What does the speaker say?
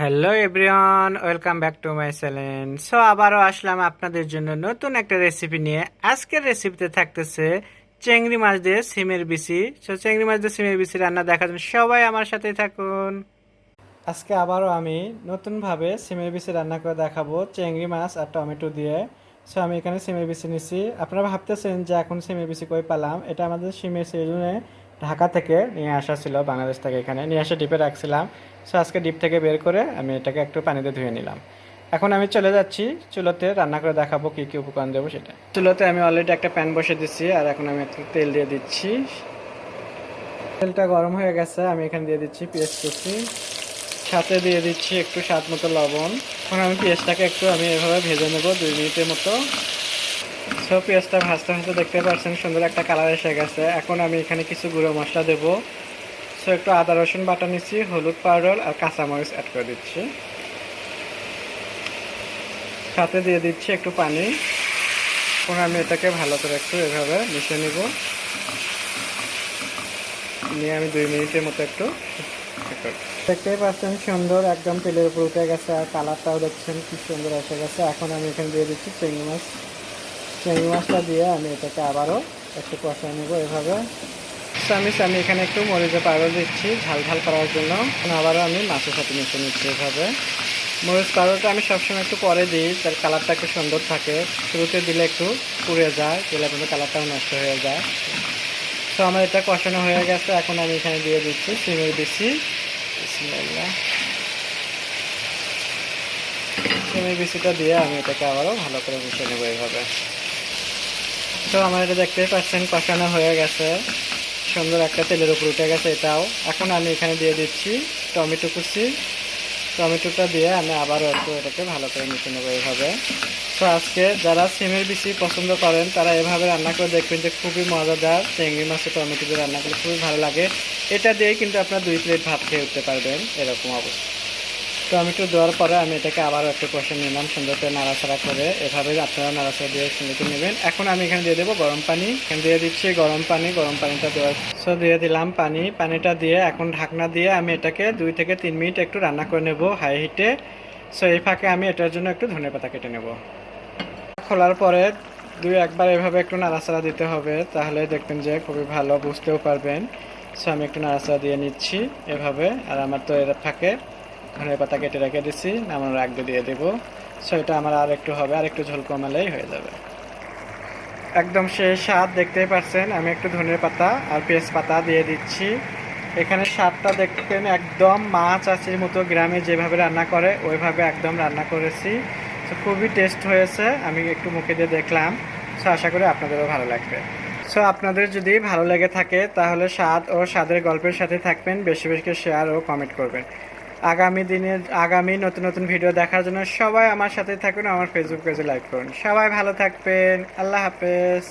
Hello everyone, welcome back to my channel. So আবারও আসলাম আপনাদের জন্য নতুন একটা রেসিপি নিয়ে। আজকের রেসিপিতে থাকতেছে চিংড়ি মাছ দিয়ে সিমের বিচি। সো চিংড়ি মাছ দিয়ে সিমের বিচি রান্না দেখার জন্য সবাই আমার সাথেই থাকুন। আজকে আবারও আমি নতুনভাবে সিমের বিচি রান্না করে দেখাবো চিংড়ি মাছ আর টমেটো দিয়ে। সো আমি এখানে সিমের বিচি নিছি। আপনারা ভাবতেছেন যে এখন সিমের বিচি কই পেলাম? এটা আমাদের সিমের সিজনে ঢাকা থেকে নিয়ে আসা ছিল, বাংলাদেশ থেকে এখানে নিয়ে আসা ডিপে রাখছিলাম। সো আজকে ডিপ থেকে বের করে আমি এটাকে একটু পানিতে ধুয়ে নিলাম। এখন আমি চলে যাচ্ছি চুলোতে, রান্না করে দেখাবো কী কী উপকরণ দেবো সেটা। চুলোতে আমি অলরেডি একটা প্যান বসে দিচ্ছি, আর এখন আমি একটু তেল দিয়ে দিচ্ছি। তেলটা গরম হয়ে গেছে, আমি এখানে দিয়ে দিচ্ছি পেঁয়াজ কুচি, সাথে দিয়ে দিচ্ছি একটু স্বাদ মতো লবণ। এখন আমি পেঁয়াজটাকে একটু এভাবে ভেজে নেব 2 মিনিটের মতো। সো পেঁয়াজটা ভাজতে ভাজতে দেখতে পাচ্ছেন সুন্দর একটা কালার এসে গেছে। এখন আমি এখানে কিছু গুঁড়ো মশলা দেবো। সো একটু আদা রসুন বাটা নিচ্ছি, হলুদ পাউডার আর কাঁচামরিচ অ্যাড করে দিচ্ছি। সাথে দিয়ে দিচ্ছি একটু পানি। এখন আমি এটাকে ভালো করে একটু এভাবে মিশিয়ে নিব, নিয়ে আমি 2 মিনিটের মতো একটু দেখতেই পাচ্ছেন সুন্দর একদম তেলের উপর উঠে গেছে, আর কালারটাও দেখছেন কি সুন্দর এসে গেছে। এখন আমি এখানে দিয়ে দিচ্ছি চিংড়ি মাছ। চিংড়ি মাছটা দিয়ে আমি এটাকে আবারও একটু কষিয়ে নেব এভাবে। আমি এখানে একটু মরিচের পাউডার দিচ্ছি ঝাল ঝাল করার জন্য। আবারও আমি মাছের সাথে মিশিয়ে নিচ্ছি এভাবে। মরিচ পাউডারটা আমি সবসময় একটু পরে দিই, তার কালারটা একটু সুন্দর থাকে। শুরুতে দিলে একটু পুড়ে যায়, তেলে কিন্তু কালারটাও নষ্ট হয়ে যায়। তো আমার এটা কষানো হয়ে গেছে। এখন আমি এখানে দিয়ে দিচ্ছি সিমের বিচি। বিসমিল্লাহ। সিমের বিচিটা দিয়ে আমি এটাকে আবারও ভালো করে মিশিয়ে নেবো এইভাবে। তো আমার এটা দেখতেই পাচ্ছেন কষানো হয়ে গেছে, সুন্দর একটা তেলের উপর উঠে গেছে এটাও। এখন আমি এখানে দিয়ে দিচ্ছি টমেটো কুচি। টমেটোটা দিয়ে আমি আবারও একটু এটাকে ভালো করে মিশিয়ে নেবো এইভাবে। তো আজকে যারা সিমের বিচি পছন্দ করেন তারা এভাবে রান্না করে দেখবেন যে খুবই মজাদার। চিংড়ি মাছের টমেটো দিয়ে রান্না করলে খুবই ভালো লাগে। এটা দিয়েই কিন্তু আপনার 2 প্লেট ভাত খেয়ে উঠতে পারবেন, এরকম অবস্থা। টমেটো দেওয়ার পরে আমি এটাকে আবারও একটু কষে নিলাম সুন্দর করে নাড়াচাড়া করে। এভাবে আপনারা নাড়াচাড়া দিয়ে সুন্দর করে নেবেন। এখন আমি এখানে দিয়ে দেবো গরম পানি। এখানে দিয়ে দিচ্ছি গরম পানি। গরম পানিটা দিয়ে দিলাম পানি। পানিটা দিয়ে এখন ঢাকনা দিয়ে আমি এটাকে 2 থেকে 3 মিনিট একটু রান্না করে নেব হাই হিটে। সো এই ফাঁকে আমি এটার জন্য একটু ধনেপাতা কেটে নেব। খোলার পরে 2-1 বার এভাবে একটু নাড়াচাড়া দিতে হবে, তাহলে দেখবেন যে খুবই ভালো বুঝতেও পারবেন। সো আমি একটু নাড়াচাড়া দিয়ে নিচ্ছি এভাবে। আর আমার তো এর ফাঁকে ধনেপাতা কেটে রেখে দিচ্ছি, নামানোর আগে দিয়ে দেবো। সো এটা আমার আর একটু হবে, আর একটু ঝোল কমালেই হয়ে যাবে। একদম সেই স্বাদ, দেখতেই পাচ্ছেন। আমি একটু ধনেপাতা আর পেঁয়াজ পাতা দিয়ে দিচ্ছি। এখানে স্বাদটা দেখবেন একদম মাছ চাচির মতো গ্রামে যেভাবে রান্না করে ওইভাবে একদম রান্না করেছি। তো খুবই টেস্ট হয়েছে, আমি একটু মুখে দিয়ে দেখলাম। সো আশা করি আপনাদেরও ভালো লাগবে। সো আপনাদের যদি ভালো লেগে থাকে তাহলে স্বাদ ও স্বাদের গল্পের সাথে থাকবেন, বেশি বেশি শেয়ার ও কমেন্ট করবেন। আগামী নতুন নতুন ভিডিও দেখার জন্য সবাই আমার সাথে থাকুন, আমার ফেসবুক পেজে লাইক করুন। সবাই ভালো থাকবেন, আল্লাহ হাফেজ।